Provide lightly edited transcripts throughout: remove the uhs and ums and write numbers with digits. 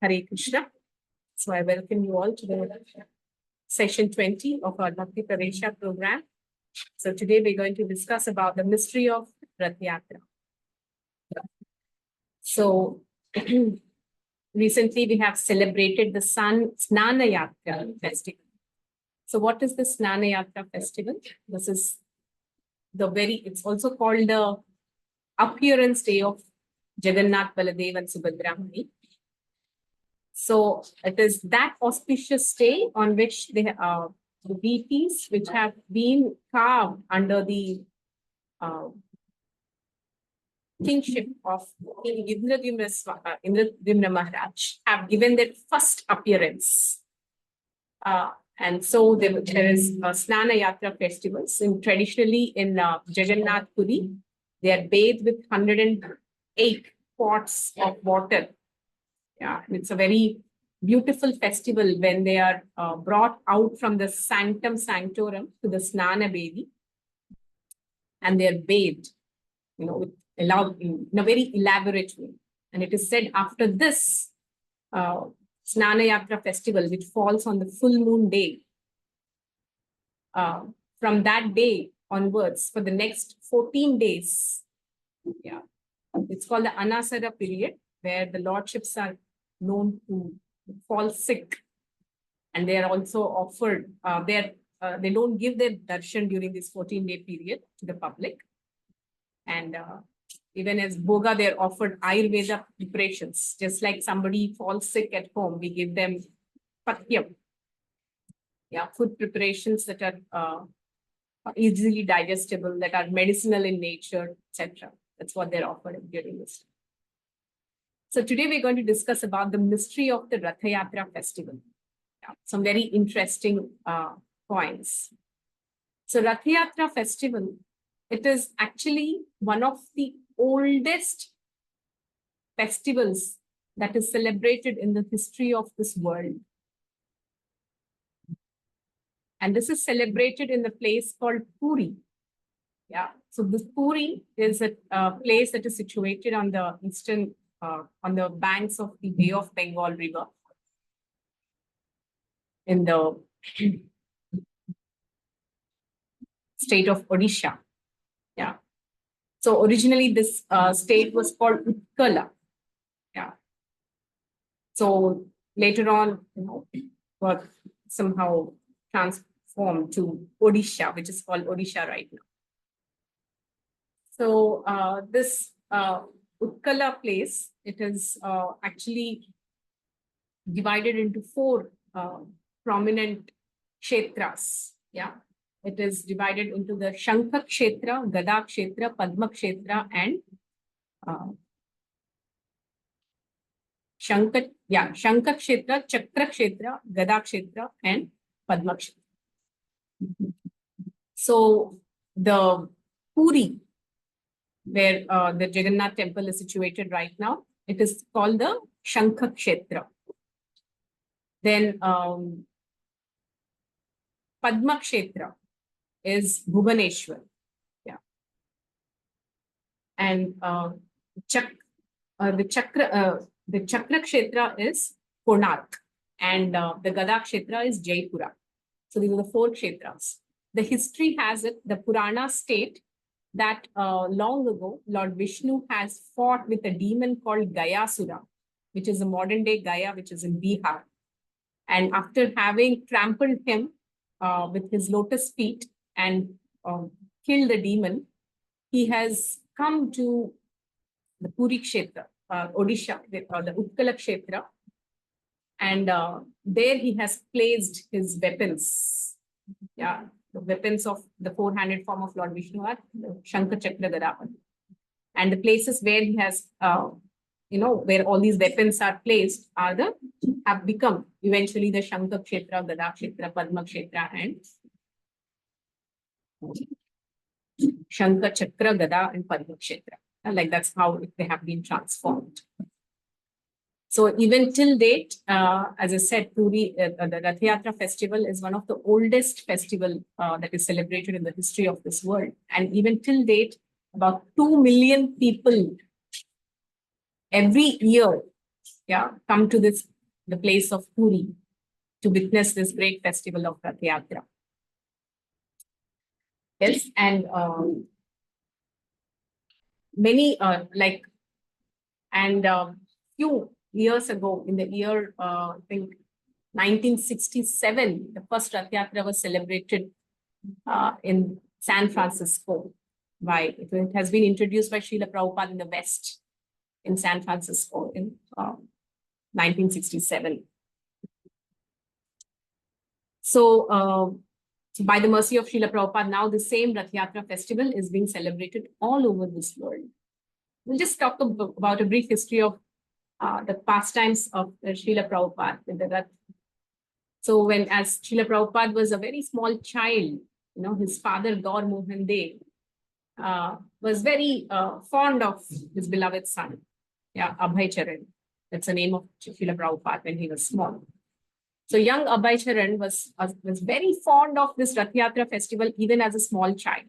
Hare Krishna. So I welcome you all to the session 20 of our Bhakti Pravesa program. So today we're going to discuss about the mystery of Rath Yatra. So recently we have celebrated the Snana Yatra festival. So what is the Snana Yatra festival? This is it's also called the appearance day of Jagannath, Baladev and Subhadra Mani. So it is that auspicious day on which the deities which have been carved under the kingship of King Indradimna Maharaj have given their first appearance. And so there is Snana Yatra festivals. Traditionally in Jagannath Puri, they are bathed with 108 pots of water. Yeah, it's a very beautiful festival when they are brought out from the sanctum sanctorum to the Snana Bevi, and they are bathed, in a very elaborate way. And it is said after this Snana Yatra festival, which falls on the full moon day, from that day onwards, for the next 14 days, it's called the Anasara period, where the lordships are known to fall sick, and they are also offered, they don't give their darshan during this 14-day period to the public. And even as Bhoga, they're offered Ayurveda preparations. Just like somebody falls sick at home, we give them Patyam, food preparations that are easily digestible, that are medicinal in nature, etc. That's what they're offered during this time. So today we're going to discuss about the mystery of the Rath Yatra festival. Some very interesting points. So Rath Yatra festival, it is actually one of the oldest festivals that is celebrated in the history of this world. And this is celebrated in the place called Puri. So this Puri is a place that is situated on the eastern on the banks of the Bay of Bengal River in the state of Odisha. So originally this state was called Ujjvala. So later on, it was somehow transformed to Odisha, which is called Odisha right now. So this Ujjvala place, it is actually divided into 4 prominent kshetras. It is divided into the Shankha Kshetra, Gada Kshetra, Padma Kshetra, and Shankha Kshetra, Chakra Kshetra, Gada Kshetra, and Padma Kshetra. So the Puri, where the Jagannath temple is situated right now, it is called the Shankha Kshetra. Then Padma Kshetra is Bhubaneswar. And the Chakra Kshetra is Konark, and the Gada Kshetra is Jaipura. So these are the 4 kshetras. The history has it, the Purana state, that long ago, Lord Vishnu has fought with a demon called Gayasura, which is a modern day Gaya, which is in Bihar. And after having trampled him with his lotus feet and killed the demon, he has come to the Puri Kshetra, Odisha, the Ujjvala Kshetra, and there he has placed his weapons. The weapons of the 4-handed form of Lord Vishnu are Shankha, Chakra, Gada. And the places where he has, where all these weapons are placed have become eventually the Shankha Kshetra, Gada Kshetra, Padma Kshetra, and Shankha, Chakra, Gada, and Padma Kshetra. Like that's how they have been transformed. So even till date, as I said, Puri, the Rath Yatra festival is one of the oldest festival that is celebrated in the history of this world. And even till date, about 2 million people every year come to this the place of Puri to witness this great festival of Rath Yatra. Yes, and many few years ago, in the year I think 1967, the first Rath Yatra was celebrated in San Francisco. It has been introduced by Srila Prabhupada in the West in San Francisco in 1967. So by the mercy of Srila Prabhupada, now the same Rath Yatra festival is being celebrated all over this world. We'll just talk about a brief history of the pastimes of Srila Prabhupada with the Rath. So as Srila Prabhupada was a very small child, his father, Gaur Mohan Dev, was very fond of his beloved son, Abhay Charan. That's the name of Srila Prabhupada when he was small. So young Abhay Charan was very fond of this Rath Yatra festival even as a small child.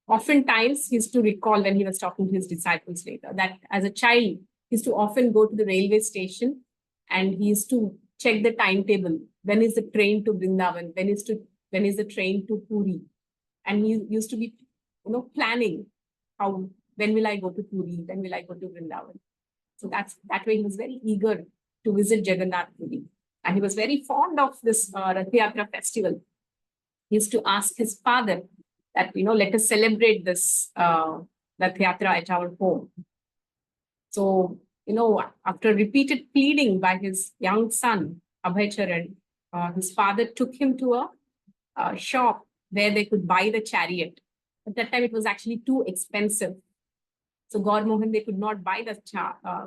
Oftentimes, he used to recall when he was talking to his disciples later that as a child, he used to often go to the railway station and he used to check the timetable. When is the train to Vrindavan? When is the train to Puri? And he used to be, planning when will I go to Puri? When will I go to Vrindavan? So that way he was very eager to visit Jagannath Puri. And he was very fond of this Rath Yatra festival. He used to ask his father that, let us celebrate this Rath Yatra at our home. So, after repeated pleading by his young son, Abhay Charan, his father took him to a shop where they could buy the chariot. At that time, it was actually too expensive. So Gaur Mohan, they could not buy the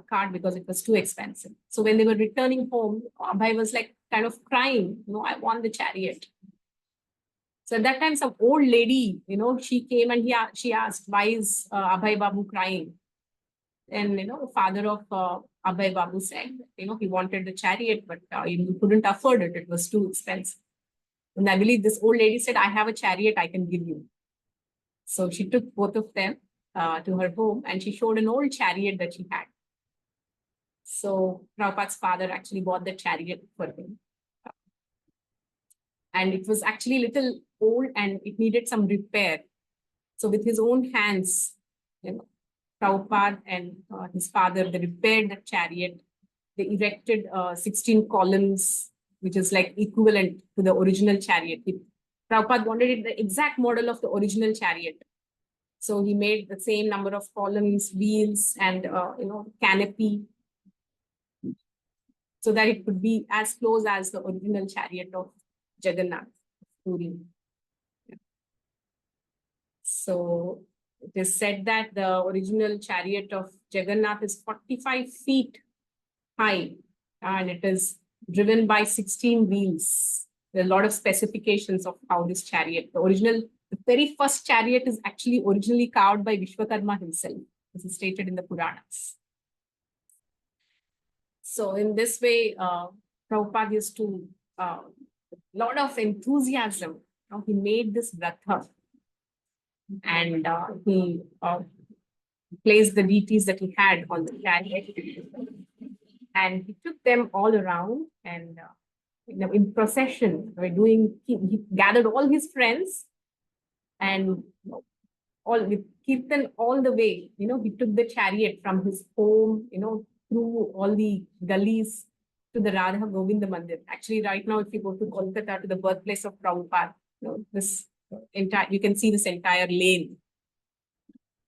card because it was too expensive. So when they were returning home, Abhay was like kind of crying, I want the chariot. So at that time, some old lady, she came and she asked, why is Abhay Babu crying? And, the father of Abhay Babu said, he wanted the chariot, but he couldn't afford it. It was too expensive. And I believe this old lady said, I have a chariot I can give you. So she took both of them to her home and she showed an old chariot that she had. So Prabhupada's father actually bought the chariot for him. And it was actually a little old and it needed some repair. So with his own hands, Prabhupada and his father, they repaired the chariot. They erected 16 columns, which is like equivalent to the original chariot. Prabhupada wanted the exact model of the original chariot. So he made the same number of columns, wheels, and canopy, so that it could be as close as the original chariot of Jagannath Puri. So it is said that the original chariot of Jagannath is 45 feet high, and it is driven by 16 wheels. There are a lot of specifications of how this chariot, the very first chariot is actually originally carved by Vishwakarma himself. This is stated in the Puranas. So in this way, Prabhupada used to, a lot of enthusiasm, he made this ratha. And he placed the deities that he had on the chariot. And he took them all around and in procession, he gathered all his friends and with Kirtan all the way, he took the chariot from his home, through all the gullies to the Radha Govinda Mandir. Actually, right now, if you go to Kolkata, to the birthplace of Prabhupada, you can see this entire lane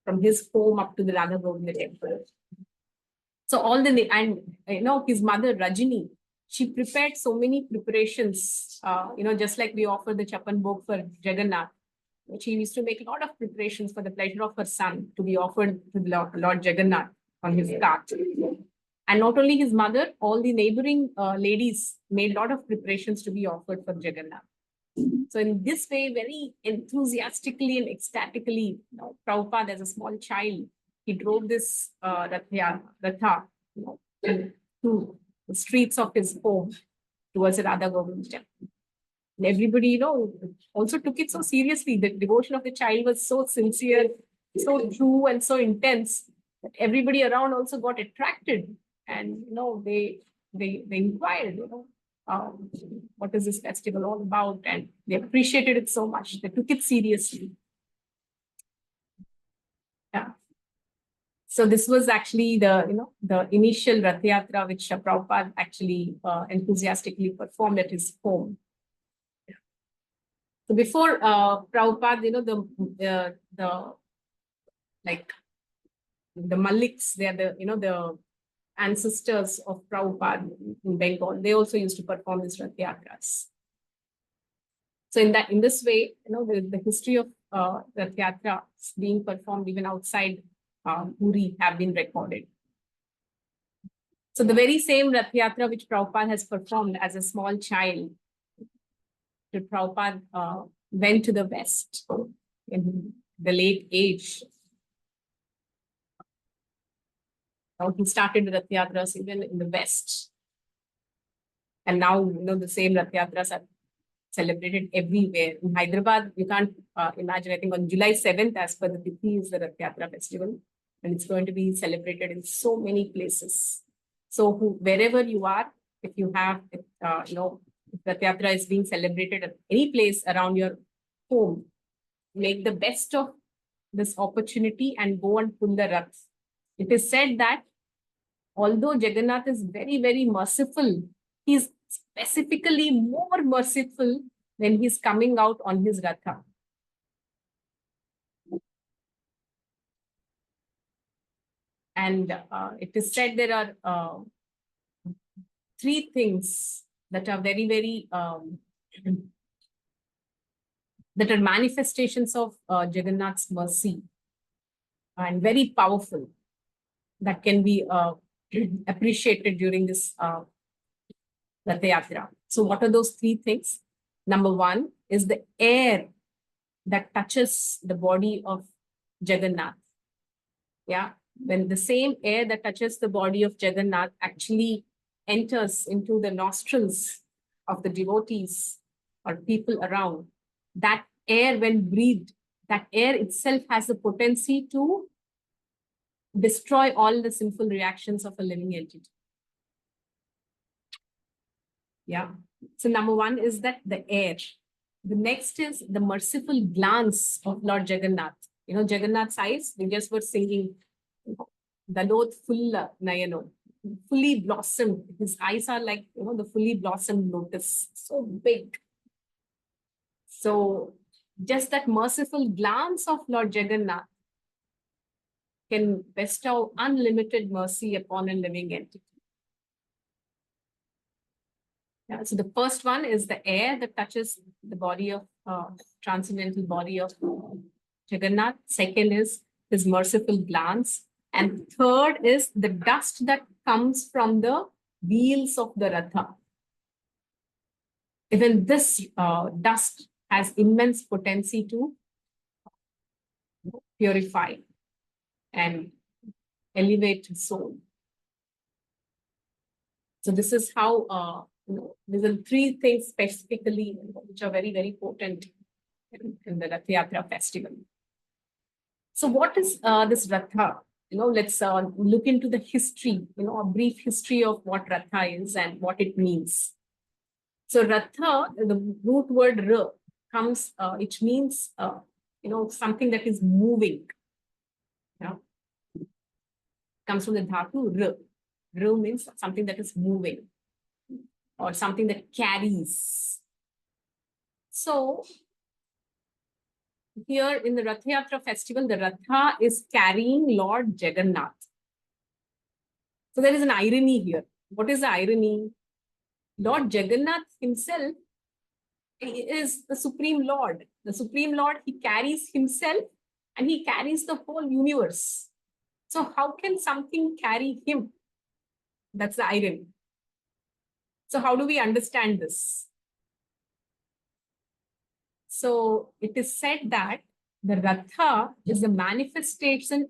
from his home up to the Radha Govinda temple. So his mother Rajini, she prepared so many preparations, just like we offer the Chapan Bhog for Jagannath. She used to make a lot of preparations for the pleasure of her son to be offered to the Lord Jagannath on his cart. And not only his mother, all the neighboring ladies made a lot of preparations to be offered for Jagannath. So in this way, very enthusiastically and ecstatically, Prabhupada as a small child, he drove this ratha through the streets of his home towards the Radha Govinda temple. And everybody, also took it so seriously. The devotion of the child was so sincere, so true, and so intense that everybody around also got attracted. And, they they inquired, what is this festival all about? And they appreciated it so much. They took it seriously. Yeah. So this was actually the initial Rath Yatra, which Prabhupada actually enthusiastically performed at his home. So before Prabhupada, the like the Maliks, they are the ancestors of Prabhupada in Bengal. They also used to perform these Rath Yatras. So in this way, the history of Rath Yatra being performed even outside Puri have been recorded. So the very same Rath Yatra which Prabhupada has performed as a small child, Prabhupada went to the West in the late age. He started the Rath Yatras even in the West. And now, the same Rath Yatras are celebrated everywhere. In Hyderabad, you can't imagine, I think on July 7th, as per the Tithi, is the Rath Yatra festival. And it's going to be celebrated in so many places. So wherever you are, if you have, if Rath Yatra is being celebrated at any place around your home, make the best of this opportunity and go and pull the Rath. It is said that although Jagannath is very, very merciful, he's specifically more merciful when he's coming out on his Ratha. And it is said there are three things that are very, very, that are manifestations of Jagannath's mercy and very powerful, that can be appreciated during this Rath Yatra. So what are those three things? Number one is the air that touches the body of Jagannath. Yeah, when the same air that touches the body of Jagannath actually enters into the nostrils of the devotees or people around, that air, when breathed, that air itself has the potency to destroy all the sinful reactions of a living entity. Yeah. So number one is that the air. The next is the merciful glance of Lord Jagannath. Jagannath's eyes, we just were singing, Dalot full Nayano, fully blossomed. His eyes are like, the fully blossomed lotus, so big. So just that merciful glance of Lord Jagannath can bestow unlimited mercy upon a living entity. Yeah, so the first one is the air that touches the body of transcendental body of Jagannath. Second is his merciful glance. And third is the dust that comes from the wheels of the Ratha. Even this dust has immense potency to purify and elevate the soul. So this is how, these are three things specifically which are very, very potent in the Rath Yatra festival. So what is this Ratha? Let's look into the history, a brief history of what Ratha is and what it means. So Ratha, the root word R comes, which means, something that is moving. Comes from the dhatu R. R means something that is moving or something that carries. So here in the Rath Yatra festival, the Ratha is carrying Lord Jagannath. So there is an irony here. What is the irony? Lord Jagannath himself is the Supreme Lord. The Supreme Lord, he carries himself and he carries the whole universe. So how can something carry him? That's the irony. So how do we understand this? So it is said that the Ratha is the manifestation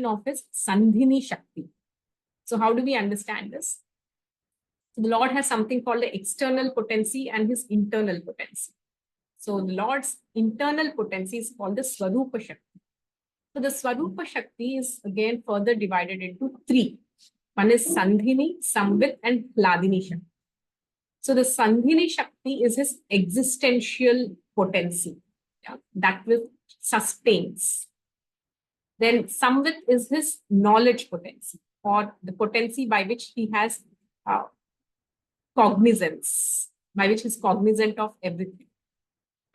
of his Sandhini Shakti. So how do we understand this? So the Lord has something called the external potency and his internal potency. So the Lord's internal potency is called the Swarupa Shakti. So the Swarupa Shakti is again further divided into three. One is Sandhini, Samvit, and Hladini Shakti. So the Sandhini Shakti is his existential potency, yeah, that which sustains. Then Samvit is his knowledge potency, or the potency by which he has cognizance, by which he's cognizant of everything.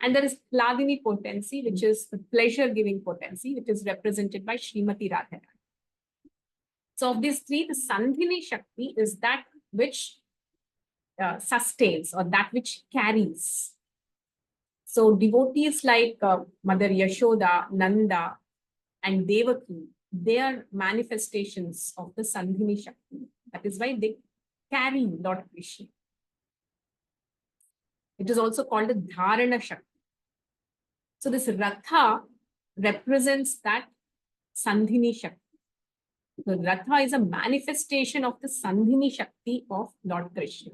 And there is Hladini potency, which is the pleasure-giving potency, which is represented by Srimati Radha. So of these three, the Sandhini Shakti is that which sustains, or that which carries. So devotees like Mother Yashoda, Nanda, and Devaki, they are manifestations of the Sandhini Shakti. That is why they carry Lord Krishna. It is also called the Dharana Shakti. So this Ratha represents that Sandhini Shakti. The Ratha is a manifestation of the Sandhini Shakti of Lord Krishna.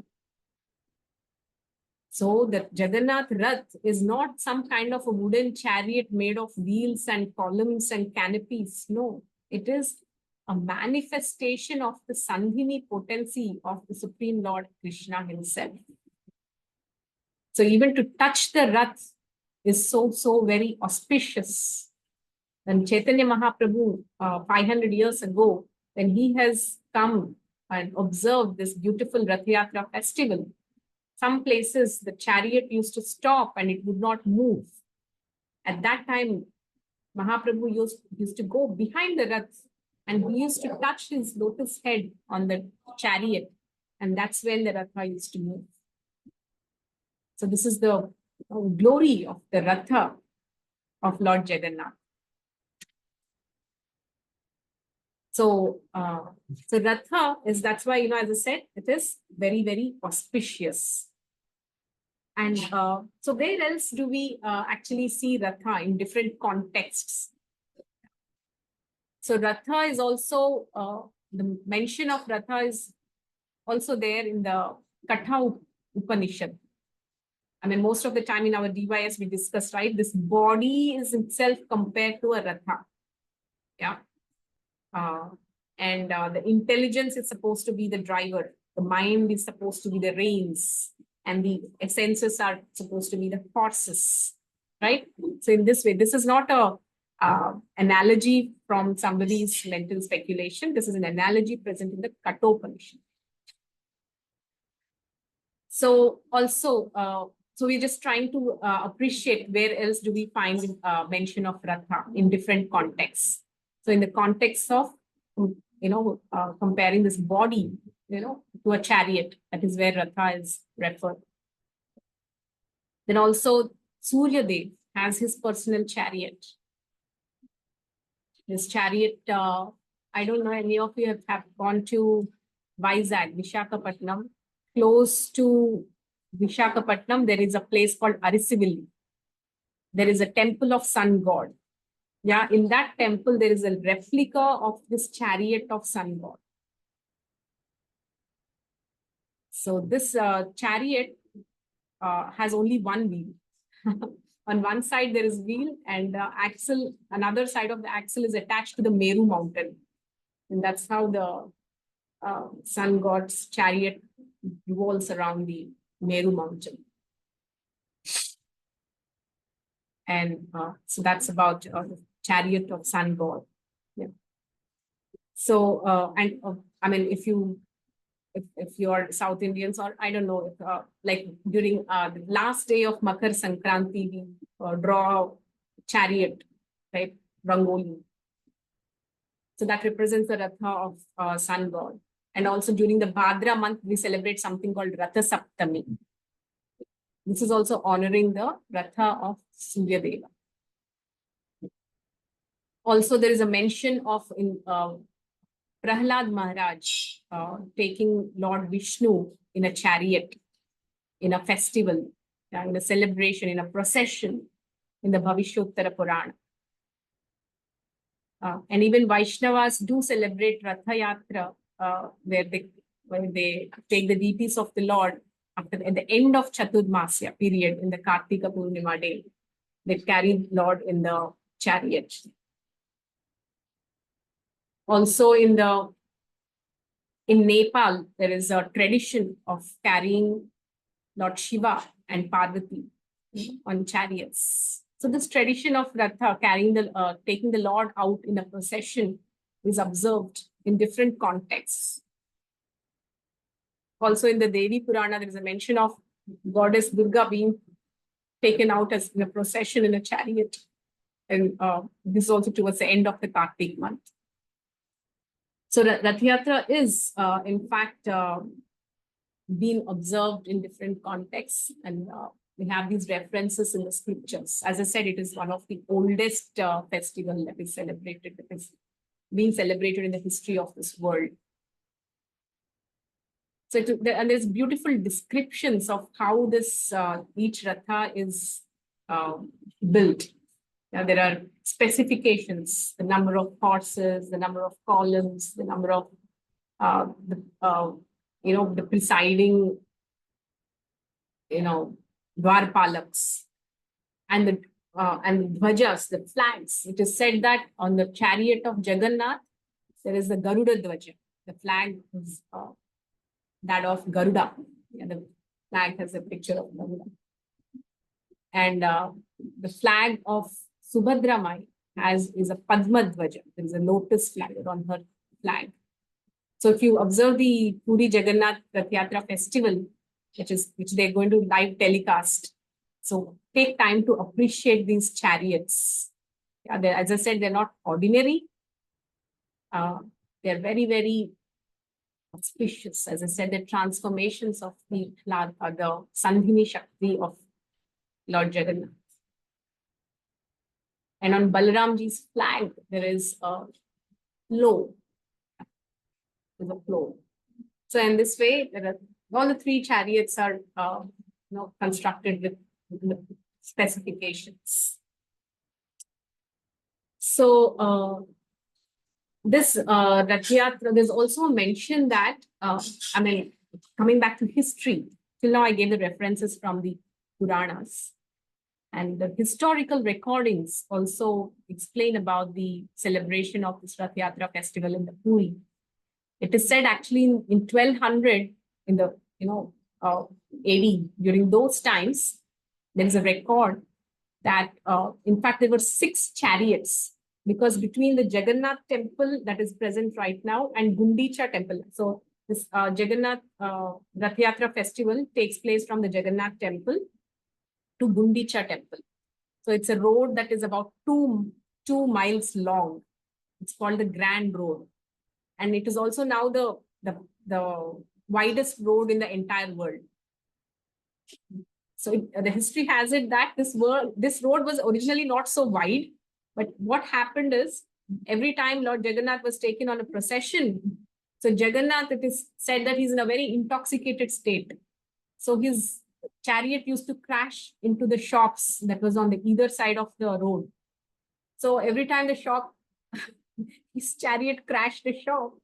So the Jagannath Rath is not some kind of a wooden chariot made of wheels and columns and canopies. No, it is a manifestation of the Sandhini potency of the Supreme Lord Krishna himself. So even to touch the Rath is so very auspicious. And Chaitanya Mahaprabhu, 500 years ago, when he has come and observed this beautiful Rath Yatra festival, some places the chariot used to stop and it would not move. At that time, Mahaprabhu used to go behind the Rath and he used to touch his lotus head on the chariot. And that's when the Ratha used to move. So this is the glory of the Ratha of Lord Jagannath. So, so Ratha is, that's why, as I said, it is very auspicious. And so where else do we actually see Ratha in different contexts? So Ratha is also, the mention of Ratha is also there in the Katha Upanishad. I mean, most of the time in our DYS we discuss, right? This body is itself compared to a Ratha. Yeah. And the intelligence is supposed to be the driver. The mind is supposed to be the reins. And the senses are supposed to be the horses, right? So in this way, this is not a analogy from somebody's mental speculation. This is an analogy present in the Kathopanishad. So also, so we're just trying to appreciate where else do we find mention of Ratha in different contexts. So in the context of, comparing this body, to a chariot, that is where Ratha is referred. Then also Suryadev has his personal chariot. This chariot, I don't know, any of you have gone to Vizag, Visakhapatnam. Close to Visakhapatnam, there is a place called Arisivilli. There is a temple of sun god. Yeah, in that temple, there is a replica of this chariot of sun god. So this chariot has only one wheel. On one side, there is wheel and the axle, another side of the axle is attached to the Meru mountain. And that's how the sun god's chariot revolves around the Meru mountain. And so that's about the chariot of sun god. Yeah. So, I mean, if you are South Indians, or I don't know, if, like during the last day of Makar Sankranti, we draw a chariot, right? Rangoli. So that represents the Ratha of sun god. And also during the Bhadra month, we celebrate something called Ratha Saptami. This is also honoring the Ratha of Suryadeva. Also, there is a mention of in Prahlad Maharaj taking Lord Vishnu in a chariot, in a festival, in a celebration, in a procession, in the Bhavishottara Purana. And even Vaishnavas do celebrate Ratha Yatra, where they take the deities of the Lord at the end of Chaturmasya period in the Kartika Purnima day. They carry Lord in the chariot. Also in the In Nepal, there is a tradition of carrying Lord Shiva and Parvati on chariots. So this tradition of Ratha, taking the Lord out in a procession, is observed in different contexts. Also in the Devi Purana, there is a mention of goddess Durga being taken out as in a procession in a chariot. And this is also towards the end of the Kartik month. So Rath Yatra is, in fact, being observed in different contexts. And we have these references in the scriptures. As I said, it is one of the oldest festival that is celebrated, that is being celebrated in the history of this world. So and there's beautiful descriptions of how this each ratha is built. Now, there are specifications, the number of horses, the number of columns, the number of the presiding, dwarpalaks, and the dhwajas, the flags. It is said that on the chariot of Jagannath, there is the Garuda Dhwaja. The flag is that of Garuda. Yeah, the flag has a picture of Garuda. And the flag of Subhadra Mai is a Padma Dhwaja. There is a lotus flag on her flag. So if you observe the Puri Jagannath Rath Yatra festival, which they're going to live telecast, so take time to appreciate these chariots. Yeah, as I said, they're not ordinary. They're very, very auspicious. As I said, the transformations of the Sandhini Shakti of Lord Jagannath. And on Balaramji's flag, there is a flow. There's a flow. So in this way, all the three chariots are constructed with specifications. So this Rath Yatra, there's also a mention that, coming back to history, till now I gave the references from the Puranas. And the historical recordings also explain about the celebration of this Rath Yatra festival in the Puri. It is said actually in 1200, in the AD, during those times, there is a record that in fact there were 6 chariots, because between the Jagannath temple that is present right now and Gundicha temple. So this Jagannath Rath Yatra festival takes place from the Jagannath temple to Gundicha temple. So it's a road that is about 2 miles long. It's called the Grand Road. And it is also now the widest road in the entire world. So the history has it that this road was originally not so wide, but what happened is every time Lord Jagannath was taken on a procession, so Jagannath, it is said that he's in a very intoxicated state. So his chariot used to crash into the shops that was on the either side of the road. So every time his chariot crashed the shop,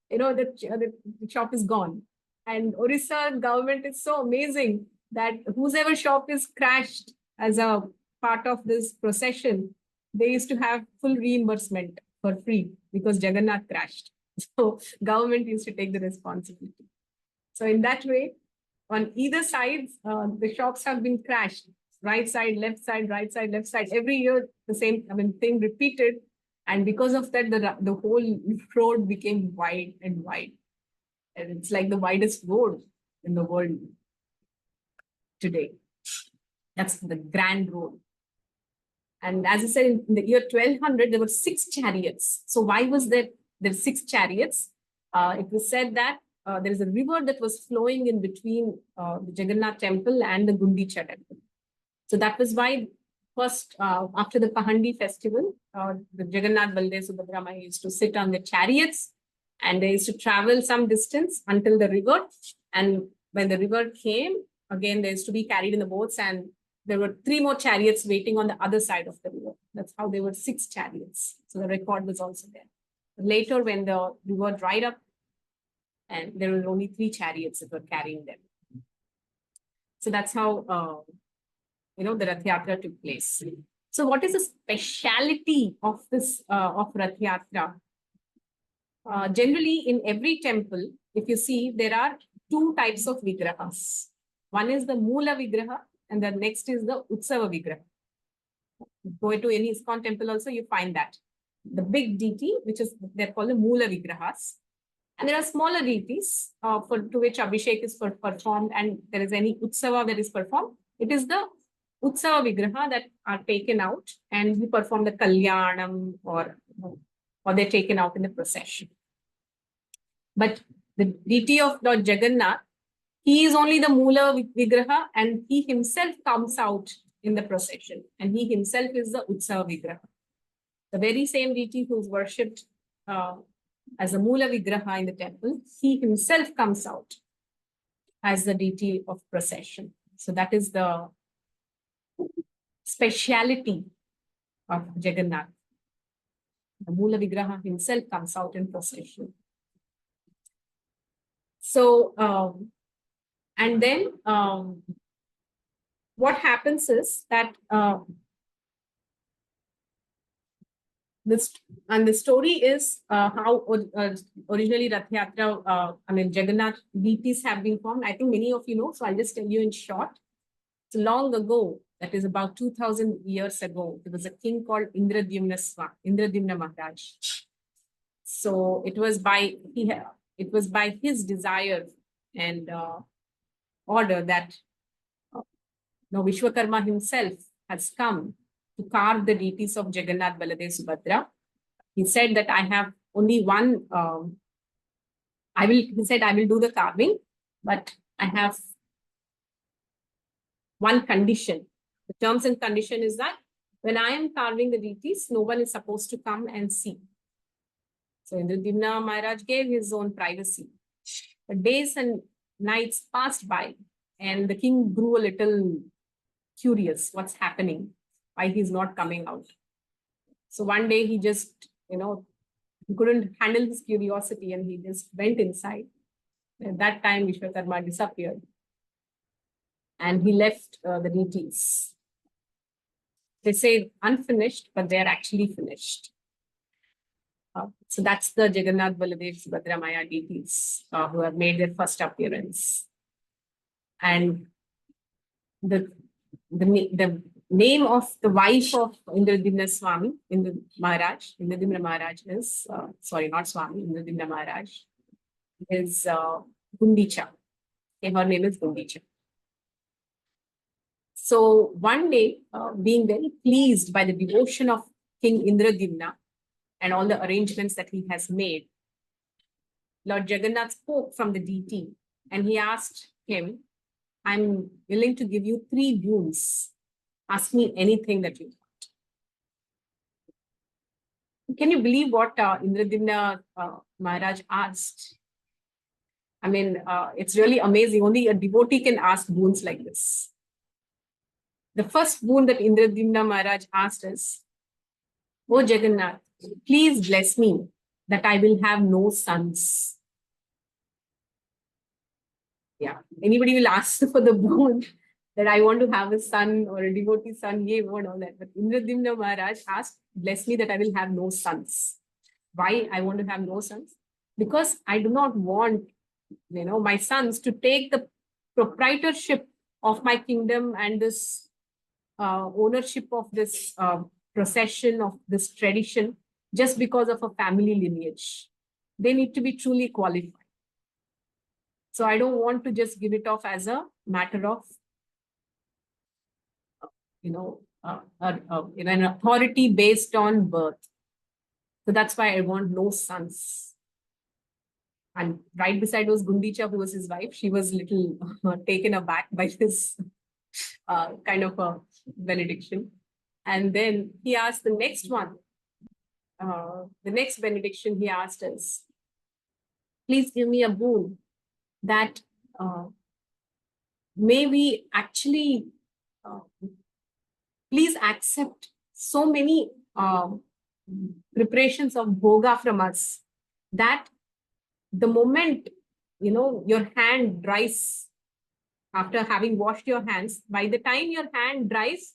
the shop is gone. And Orissa government is so amazing that whosever shop is crashed as a part of this procession, they used to have full reimbursement for free because Jagannath crashed. So government used to take the responsibility. So in that way, on either sides, the shops have been crashed. Right side, left side, right side, left side. Every year, the same thing repeated. And because of that, the whole road became wide and wide. And it's like the widest road in the world today. That's the Grand Road. And as I said, in the year 1200, there were 6 chariots. So why was there 6 chariots? It was said that there is a river that was flowing in between the Jagannath temple and the Gundicha temple. So that was why first, after the Pahandi festival, the Jagannath Baldev Subhadra Mai used to sit on the chariots and they used to travel some distance until the river. And when the river came, again, they used to be carried in the boats, and there were 3 more chariots waiting on the other side of the river. That's how there were 6 chariots. So the record was also there. Later, when the river dried up, and there were only 3 chariots that were carrying them. So that's how, the Rath Yatra took place. So what is the speciality of this, of Rath Yatra? Generally, in every temple, if you see, there are two types of vigrahas. One is the Mula Vigraha, and the next is the Utsava Vigraha. Go to any ISKCON temple also, you find that. The big deity, which is, they're called the Mula Vigrahas. And there are smaller deities to which Abhishek is performed, and there is any Utsava that is performed. It is the Utsava Vigraha that are taken out, and we perform the Kalyanam, or they're taken out in the procession. But the deity of Lord Jagannath, he is only the Mula Vigraha, and he himself comes out in the procession, and he himself is the Utsava Vigraha. The very same deity who is worshipped as a Mula Vigraha in the temple, he himself comes out as the deity of procession. So that is the speciality of Jagannath. The Mula Vigraha himself comes out in procession. So, and then what happens is that the story is how originally Rath Yatra, Jagannath deities have been formed. I think many of you know, so I'll just tell you in short. So long ago, that is about 2000 years ago, there was a king called Indradimna Maharaj. So it was by his desire and order that Vishwakarma himself has come to carve the deities of Jagannath, Baladev, Subhadra. He said that I have only one, he said, I will do the carving, but I have one condition. The terms and condition is that when I am carving the deities, no one is supposed to come and see. So Indradimna Maharaj gave his own privacy. But days and nights passed by, and the king grew a little curious what's happening, why he's not coming out. So one day he just, he couldn't handle his curiosity, and he just went inside. At that time, Vishwakarma disappeared, and he left the deities. They say unfinished, but they are actually finished. So that's the Jagannath, Baladev, Subhadra, Maya deities who have made their first appearance. And the name of the wife of Indradimna Swami, Indradimna Maharaj is, sorry, not Swami, Indradimna Maharaj is Gundicha. Okay, her name is Gundicha. So one day, being very pleased by the devotion of King Indradimna and all the arrangements that he has made, Lord Jagannath spoke from the deity, and he asked him, I'm willing to give you 3 boons. Ask me anything that you want. Can you believe what Indradimna Maharaj asked? I mean, it's really amazing. Only a devotee can ask boons like this. The first boon that Indradimna Maharaj asked is, Oh Jagannath, please bless me that I will have no sons. Yeah, anybody will ask for the boon that I want to have a son or a devotee son, yeah, and all that. But Indradimna Maharaj asked, bless me that I will have no sons. Why I want to have no sons? Because I do not want, my sons to take the proprietorship of my kingdom and this ownership of this procession, of this tradition, just because of a family lineage. They need to be truly qualified. So I don't want to just give it off as a matter of, an authority based on birth. So that's why I want no sons. And right beside was Gundicha, who was his wife. She was a little taken aback by this kind of a benediction. And then he asked the next one. The next benediction he asked is, please give me a boon that may we actually please accept so many preparations of bhoga from us that the moment, your hand dries after having washed your hands, by the time your hand dries,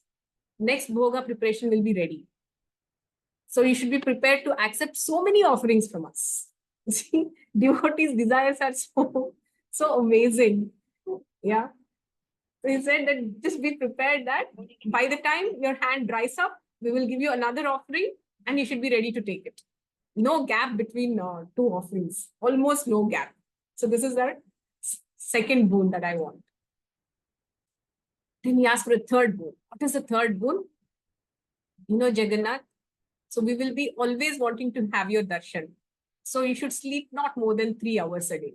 next bhoga preparation will be ready. So you should be prepared to accept so many offerings from us. See, devotees' desires are so amazing. Yeah. So he said that just be prepared that by the time your hand dries up, we will give you another offering and you should be ready to take it. No gap between two offerings, almost no gap. So this is the second boon that I want. Then he asked for a third boon. What is the third boon? Jagannath. So we will be always wanting to have your darshan. So you should sleep not more than 3 hours a day.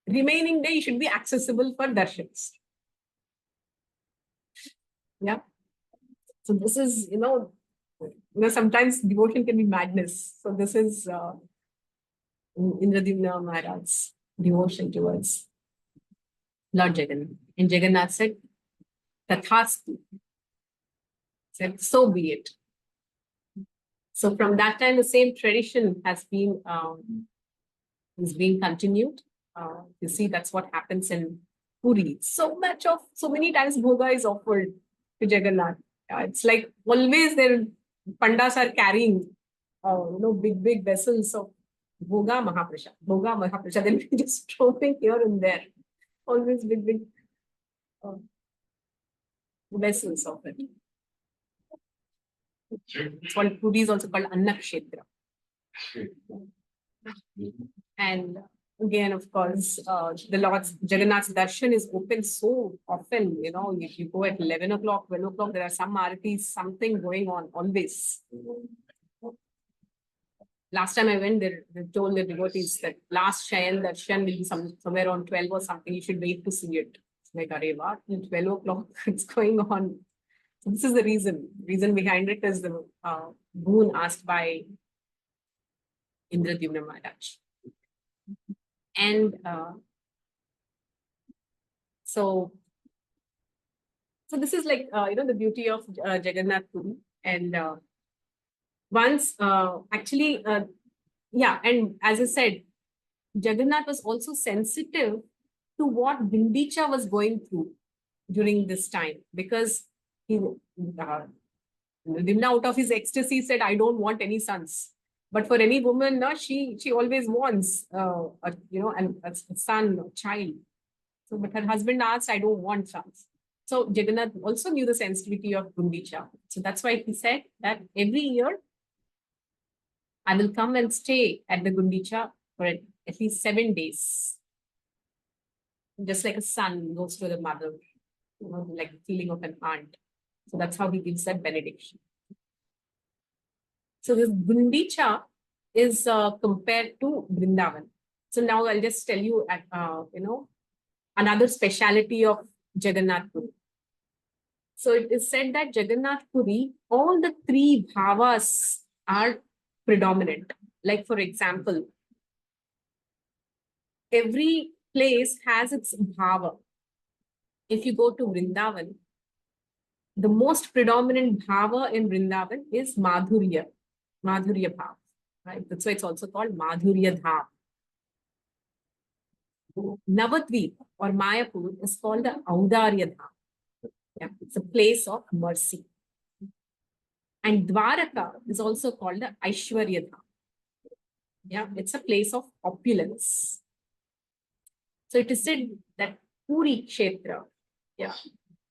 Remaining day, you should be accessible for darshans. Yeah. So this is, sometimes devotion can be madness. So this is Indradimna Maharaj's devotion towards Lord Jagannath. And Jagannath said, Tathastu. Said, so be it. So from that time, the same tradition is being continued. You see, that's what happens in Puri. So many times bhoga is offered to Jagannath. It's like always their pandas are carrying, big vessels of bhoga Mahaprasad. Then we just throwing here and there. Always big vessels of it. It's called, Puri is also called Annakshetra. And again, of course, the Lord's Jagannath's darshan is open so often. If you go at 11 o'clock, 12 o'clock, there are some aratis, something going on always. Last time I went there, they told the devotees that last Shayan darshan will be somewhere around 12 or something. You should wait to see it. It's like, Areva, 12 o'clock, it's going on. So this is the reason. Reason behind it is the boon asked by Indradimna Maharaj. And so this is like, the beauty of Jagannath Puri. And once, and as I said, Jagannath was also sensitive to what Gundicha was going through during this time, because he, Dimna, out of his ecstasy, said, I don't want any sons. But for any woman, she always wants, a son, a child. So, but her husband asked, I don't want sons. So Jagannath also knew the sensitivity of Gundicha. So that's why he said that every year, I will come and stay at the Gundicha for at least 7 days. Just like a son goes to the mother, like the feeling of an aunt. So that's how he gives that benediction. So this Gundicha is compared to Vrindavan. So now I'll just tell you, another speciality of Jagannath Puri. So it is said that Jagannath Puri, all the 3 bhavas are predominant. Like, for example, every place has its bhava. If you go to Vrindavan, the most predominant bhava in Vrindavan is Madhurya bhava. Right? That's why it's also called Madhurya Dham. Navadvip or Mayapur is called the Audarya Dham. Yeah, it's a place of mercy. And Dwaraka is also called the Aishwarya Dham. Yeah, it's a place of opulence. So it is said that Puri Kshetra,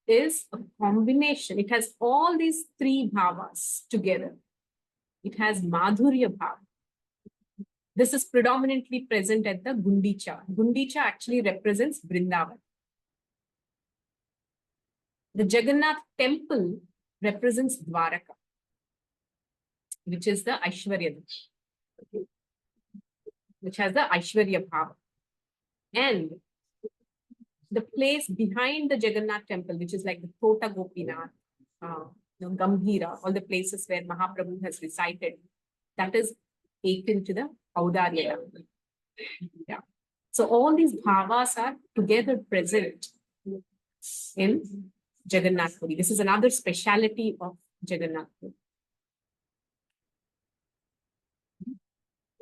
is a combination. It has all these 3 bhavas together. It has Madhurya Bhava. This is predominantly present at the Gundicha. Gundicha actually represents Vrindavan. The Jagannath temple represents Dwaraka, which is the Aishwarya, which has the Aishwarya Bhava. And the place behind the Jagannath temple, which is like the Tota Gopinath, Gambhira, all the places where Mahaprabhu has recited, that is taken to the Audarya. Yeah. So all these bhavas are together present in Jagannath Puri. This is another speciality of Jagannath Puri.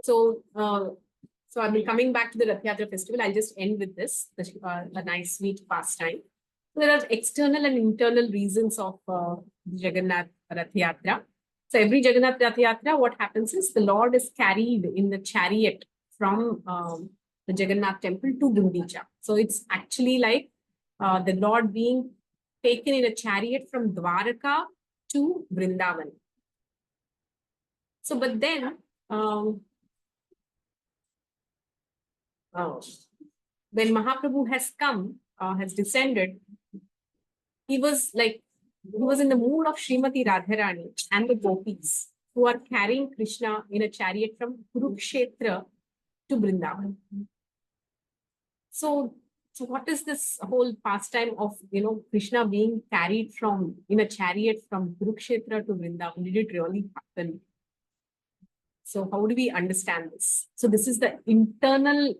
So I've been coming back to the Rath Yatra festival. I'll just end with this, a nice, sweet pastime. There are external and internal reasons of Jagannath Rath Yatra. So every Jagannath Rath Yatra, what happens is the Lord is carried in the chariot from the Jagannath temple to Gundicha. So it's actually like the Lord being taken in a chariot from Dwaraka to Vrindavan. So, but then, when Mahaprabhu has come, has descended, he was in the mood of Srimati Radharani and the gopis who are carrying Krishna in a chariot from Kurukshetra to Vrindavan. So what is this whole pastime of, Krishna being carried in a chariot from Kurukshetra to Vrindavan? Did it really happen? So how do we understand this? So this is the internal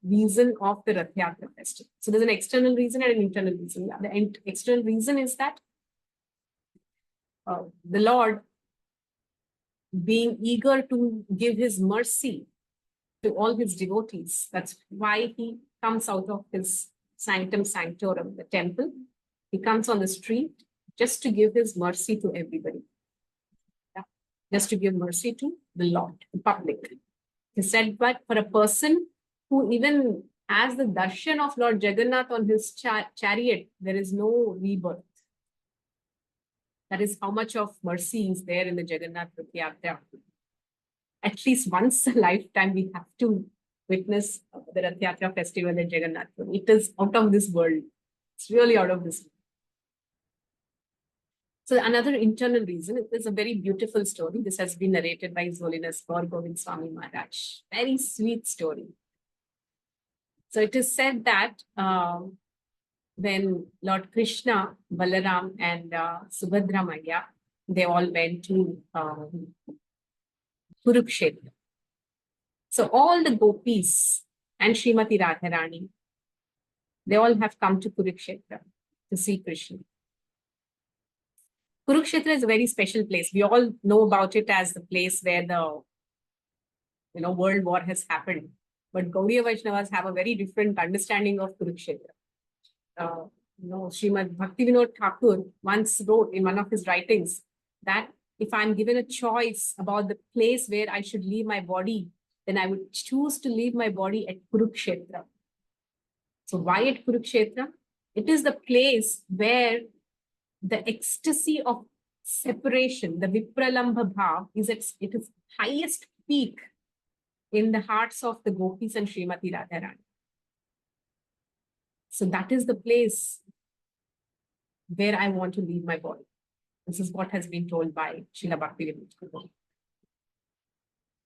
reason of the Rath Yatra festival. So there's an external reason and an internal reason. The external reason is that the Lord, being eager to give his mercy to all his devotees, that's why he comes out of his sanctum sanctorum, the temple. He comes on the street just to give his mercy to everybody. Yeah. Just to give mercy to the Lord, the public. He said, but for a person who even has the darshan of Lord Jagannath on his chariot, there is no rebirth. That is how much of mercy is there in the Jagannath Rath Yatra. At least once a lifetime, we have to witness the Rath Yatra festival at Jagannath. It is out of this world. It's really out of this world. So another internal reason, it is a very beautiful story. This has been narrated by His Holiness Gaur Govind Swami Maharaj. Very sweet story. So it is said that when Lord Krishna, Balaram and Subhadra Maya, they all went to Kurukshetra. So all the gopis and Srimati Radharani, they all have come to Kurukshetra to see Krishna. Kurukshetra is a very special place. We all know about it as the place where the world war has happened. But Gaudiya Vaishnavas have a very different understanding of Kurukshetra. Srimad Bhaktivinoda Thakur once wrote in one of his writings that if I'm given a choice about the place where I should leave my body, then I would choose to leave my body at Kurukshetra. So why at Kurukshetra? It is the place where the ecstasy of separation, the Vipralambha Bhav, is at its highest peak in the hearts of the gopis and Srimati Radharani. So that is the place where I want to leave my body. This is what has been told by Srila Bhaktivinoda.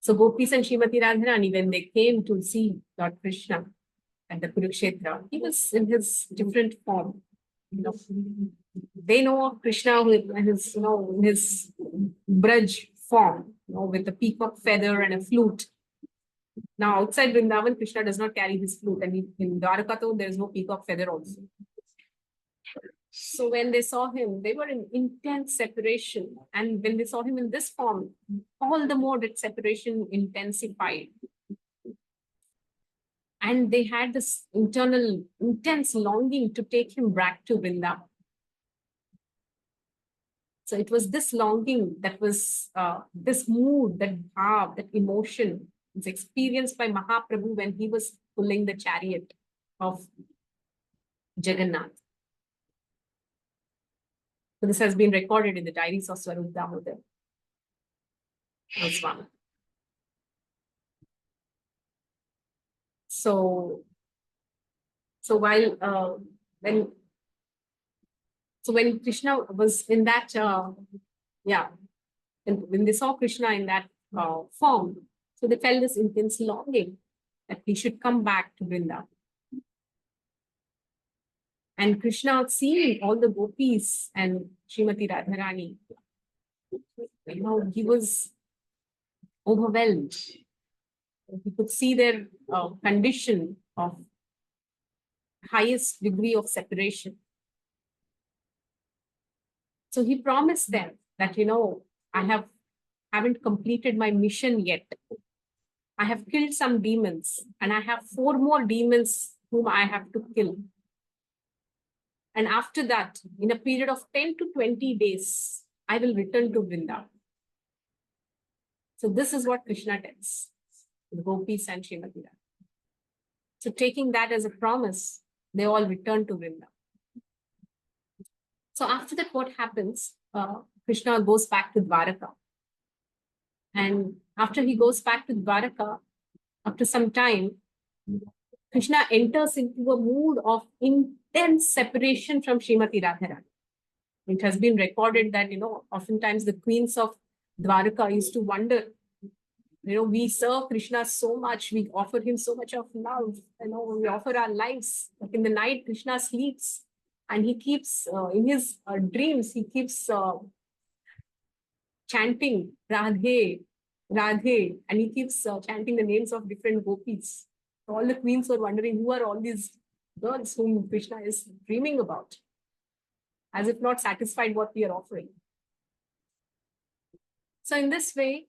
So gopis and Srimati Radharani, when they came to see Lord Krishna at the Kurukshetra, he was in his different form. They know of Krishna in his Braj form, with the peacock feather and a flute. Now, outside Vrindavan, Krishna does not carry his flute, and in Dwaraka, there is no peacock feather also. So when they saw him, they were in intense separation. And when they saw him in this form, all the more that separation intensified. And they had this internal, intense longing to take him back to Vrindavan. So it was this longing that was, this mood, that bhav, that emotion was experienced by Mahaprabhu when he was pulling the chariot of Jagannath. So this has been recorded in the diaries of Swarup Damodar Goswami. So while when Krishna was in that, when they saw Krishna in that form, so they felt this intense longing that he should come back to Vrindavan. And Krishna, seeing all the gopis and Srimati Radharani, he was overwhelmed. He could see their condition of highest degree of separation. So he promised them that, I haven't completed my mission yet. I have killed some demons, and I have 4 more demons whom I have to kill. And after that, in a period of 10 to 20 days, I will return to Vrindavan. So this is what Krishna tells. the gopis and Srimati Radha. So taking that as a promise, they all returned to Vrindavan. So after that, what happens? Krishna goes back to Dwaraka. And after he goes back to Dwaraka, after some time, Krishna enters into a mood of intense separation from Srimati Radharani. It has been recorded that, oftentimes the queens of Dwaraka used to wonder, we serve Krishna so much, we offer him so much of love, we offer our lives. But in the night, Krishna sleeps and he keeps, in his dreams, he keeps chanting Radhe, Radhe, and he keeps chanting the names of different gopis. So all the queens were wondering who are all these girls whom Krishna is dreaming about, as if not satisfied what we are offering. So in this way,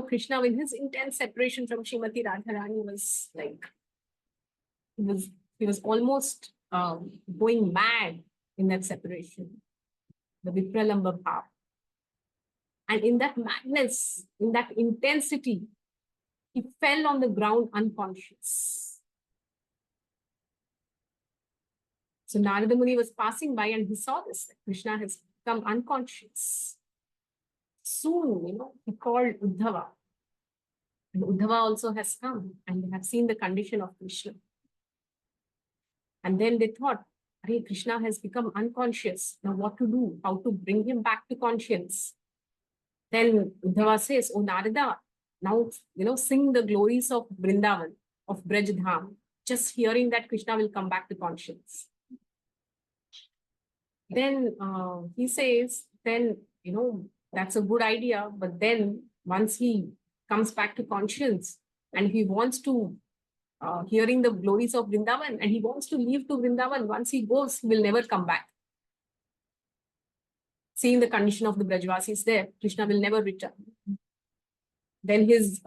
Krishna, in his intense separation from Srimati Radharani, was like, he was almost going mad in that separation, the Vipralamba Bhav. And in that madness, in that intensity, he fell on the ground unconscious. So Narada Muni was passing by and he saw this, that Krishna has become unconscious. Soon, he called Uddhava. And Uddhava also has come and they have seen the condition of Krishna. And then they thought, hey, Krishna has become unconscious. Now what to do? How to bring him back to conscience? Then Uddhava says, oh Narada, now, sing the glories of Vrindavan, of Braj Dham. Just hearing that Krishna will come back to conscience. Then he says, then, that's a good idea. But then once he comes back to conscience and he wants to, hearing the glories of Vrindavan, and he wants to leave to Vrindavan, once he goes, he will never come back. Seeing the condition of the Brajvasis there, Krishna will never return. Then his,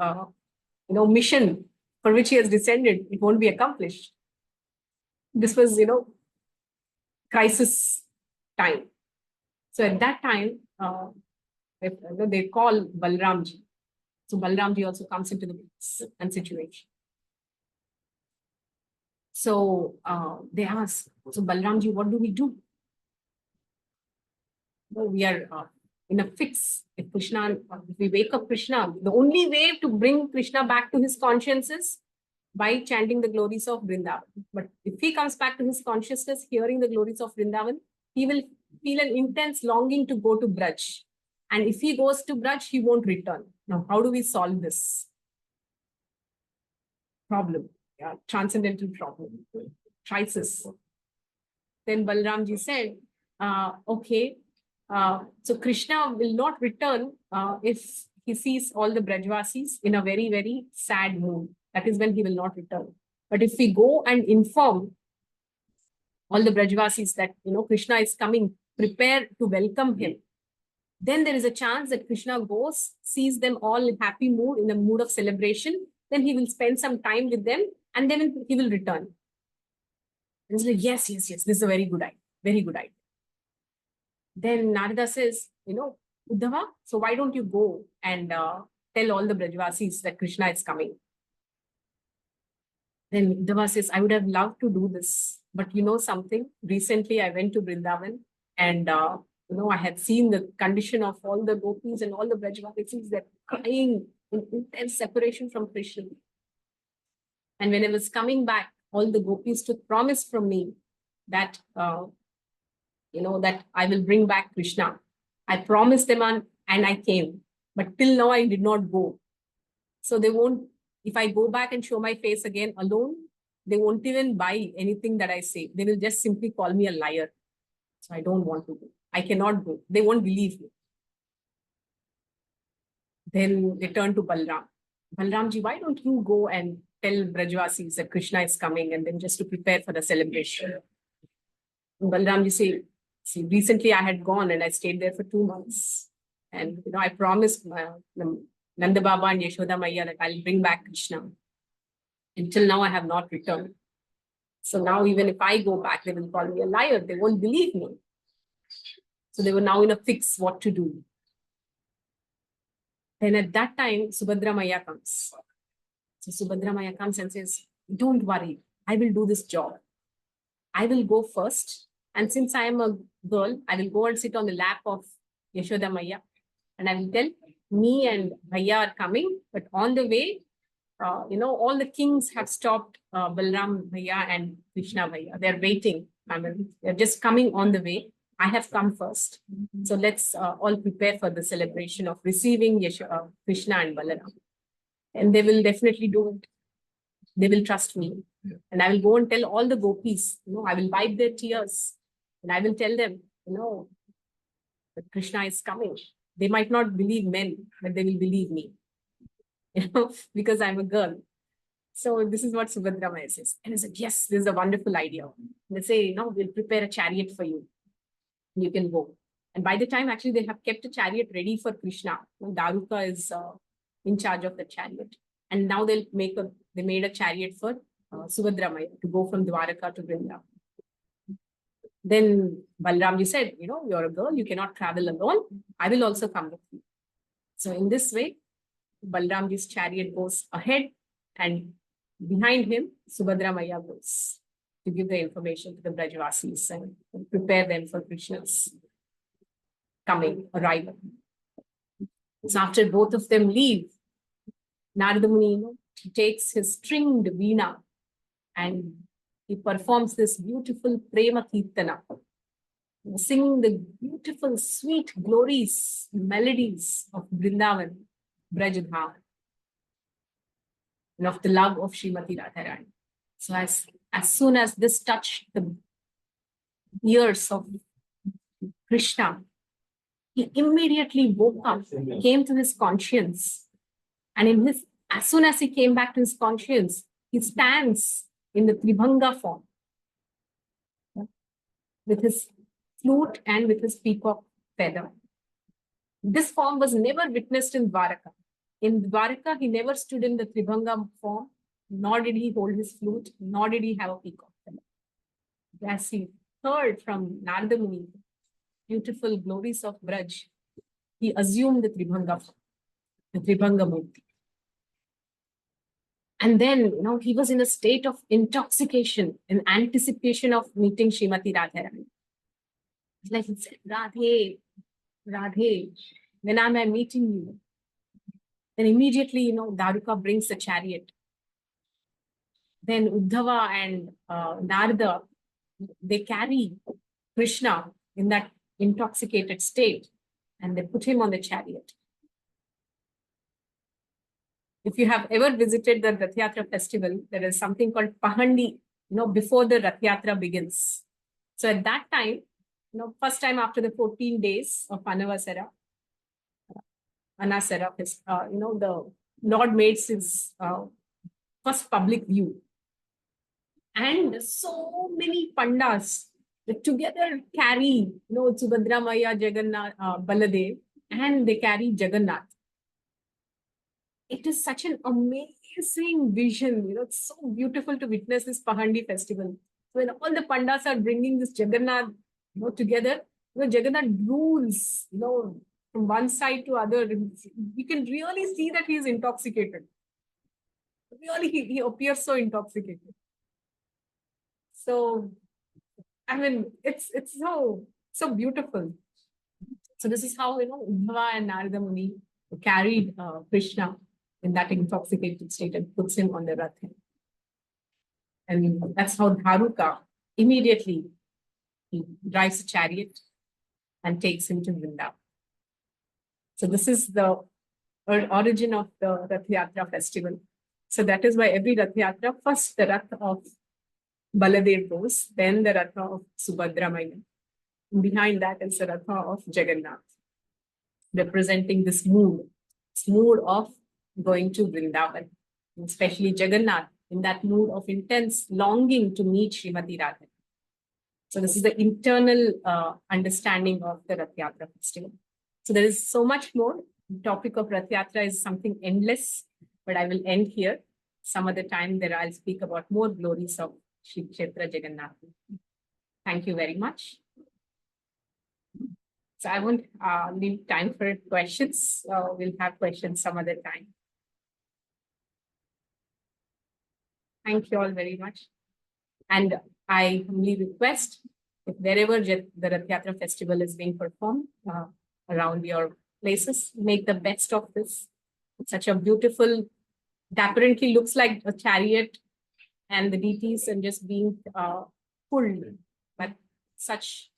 mission for which he has descended, it won't be accomplished. This was, crisis time. So at that time, they call Balramji. So Balramji also comes into the mix and situation. So they ask, so Balramji, what do we do? We are in a fix. If we wake up Krishna, the only way to bring Krishna back to his conscience is by chanting the glories of Vrindavan. But if he comes back to his consciousness, hearing the glories of Vrindavan, he will feel an intense longing to go to Braj. And if he goes to Braj, he won't return. Now, how do we solve this problem? Yeah, transcendental problem, crisis. Then Balramji said, okay, so Krishna will not return if he sees all the Brajvasis in a very, very sad mood. That is when he will not return. But if we go and inform all the Brajvasis that, Krishna is coming, prepare to welcome him, then there is a chance that Krishna goes, sees them all in happy mood, in a mood of celebration. Then he will spend some time with them and then he will return. And he's like, yes, this is a very good idea. Very good idea. Then Narada says, Uddhava, so why don't you go and tell all the Brajvasis that Krishna is coming? Then Uddhava says, I would have loved to do this. But something, recently I went to Vrindavan and, I had seen the condition of all the gopis and all the Brajvasis, they're crying in intense separation from Krishna. And when I was coming back, all the gopis took promise from me that, that I will bring back Krishna. I promised them and I came, but till now I did not go. So they won't, if I go back and show my face again alone, they won't even buy anything that I say. They will just simply call me a liar. So I don't want to go. I cannot go. They won't believe me. Then they turn to Balram. Balramji, why don't you go and tell Brajvasis that Krishna is coming and then just to prepare for the celebration? And Balramji say, see, recently I had gone and I stayed there for 2 months. And, I promised Nanda Baba and Yashoda Maiya that I'll bring back Krishna. Until now, I have not returned. So now even if I go back, they will call me a liar. They won't believe me. So they were now in a fix what to do. Then at that time, Subhadra Maya comes. So Subhadra Maya comes and says, don't worry, I will do this job. I will go first. And since I am a girl, I will go and sit on the lap of Yashoda Maya. And I will tell, me and Bhaiya are coming, but on the way, all the kings have stopped Balram Bhaiya and Krishna Bhaiya. They're waiting. I mean, they're just coming on the way. I have come first. So let's all prepare for the celebration of receiving Krishna and Balaram. And they will definitely do it. They will trust me. And I will go and tell all the gopis, I will wipe their tears. And I will tell them, that Krishna is coming. They might not believe men, but they will believe me. Because I'm a girl. So this is what Subhadra Maya says. And I said, yes, this is a wonderful idea. And they say, we'll prepare a chariot for you. You can go. And by the time, actually, they have kept a chariot ready for Krishna. Daruka is in charge of the chariot. And now they made a chariot for Subhadra Maya to go from Dwaraka to Vrindavan. Then Balramji said, you're a girl, you cannot travel alone. I will also come with you. So in this way, Balramji's chariot goes ahead, and behind him, Subhadra Maya goes to give the information to the Brajvasis and prepare them for Krishna's arrival. So after both of them leave, Narada Muni takes his stringed veena and he performs this beautiful Prema Kirtana, singing the beautiful, sweet glories, melodies of Vrindavan, Brajadham, and of the love of Srimati Radharani. So as soon as this touched the ears of Krishna, he immediately woke up, came to his conscience. And as soon as he came back to his conscience, he stands in the Tribhanga form with his flute and with his peacock feather. This form was never witnessed in Dwaraka. In Dwaraka, he never stood in the Tribhanga form, nor did he hold his flute, nor did he have a peacock feather. As he heard from Narada Muni, beautiful glories of Braj, he assumed the Tribhanga form, the Tribhanga Murti. And then, he was in a state of intoxication in anticipation of meeting Srimati Radharani. It's like he said, Radhe, Radhe, when am I meeting you? Then immediately, Daruka brings the chariot. Then Uddhava and Narada, they carry Krishna in that intoxicated state and they put him on the chariot. If you have ever visited the Rath Yatra festival, there is something called Pahandi, before the Rath Yatra begins. So at that time, first time after the 14 days of Anasara, the Lord makes his first public view. And so many pandas that together carry, Subhadra Maya, Jagannath, Baladev, and they carry Jagannath. It is such an amazing vision. It's so beautiful to witness this Pahandi festival. When all the pandas are bringing this Jagannath, together, Jagannath rules, from one side to other. You can really see that he is intoxicated. Really, he appears so intoxicated. So, I mean, it's so beautiful. So this is how, Uddhava and Narada Muni carried Krishna in that intoxicated state and puts him on the rath. And that's how Dharuka immediately he drives a chariot and takes him to Vrindavan. So this is the origin of the Rath Yatra festival. So that is why every Rath Yatra, first the Rath of Baladev goes, then the Rath of Subhadra Maya. Behind that is the Rath of Jagannath, representing this mood of going to Vrindavan, especially Jagannath, in that mood of intense longing to meet Srimati Radharani. So this is the internal understanding of the Rath Yatra festival. So there is so much more. The topic of Rath Yatra is something endless, but I will end here. Some other time there I'll speak about more glories of Shri Kshetra Jagannath. Thank you very much. So I won't leave time for questions. We'll have questions some other time. Thank you all very much. And I humbly request, if wherever the Rath Yatra festival is being performed around your places, make the best of this. It's such a beautiful, it apparently looks like a chariot and the deities and just being pulled, but such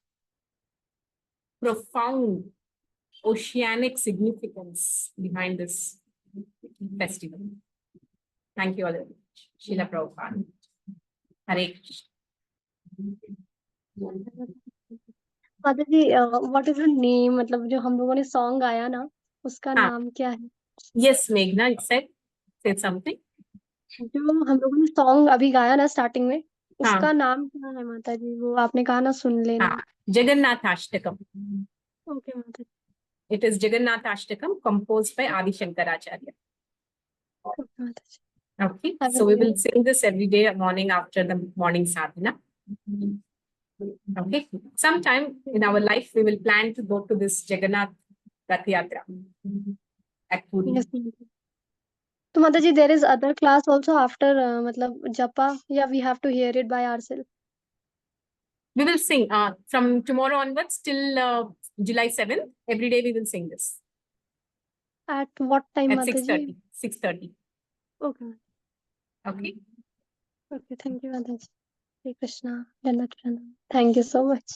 profound oceanic significance behind this festival. Thank you all very much. Srila Prabhupada. Hare Krishna. माता जी what is the name, मतलब जो हम लोगों ने song गाया ना उसका नाम क्या है? Yes, Meghna, it said something. जो हम लोगों ने सॉन्ग अभी गाया ना स्टार्टिंग में, उसका नाम क्या है माता जी? वो आपने कहा ना सुन लेना। Jagannath Ashtakam. ओके माता जी। It is Jagannath Ashtakam composed by Adi Shankaracharya. Okay माता जी। Okay, so we will sing this every day morning after the morning sadhana. Okay, sometime in our life we will plan to go to this Jagannath Rath Yatra at Puri. Yes, माता जी। तो माता जी there is other class also after मतलब जपा, या we have to hear it by ourself? We will sing from tomorrow onwards till July 7th. Every day we will sing this. At what time, At माता जी? 6:30. 6:30. Okay. Okay. Okay, thank you, माता जी। Hare Krishna, Dandavat Pranam. Thank you so much.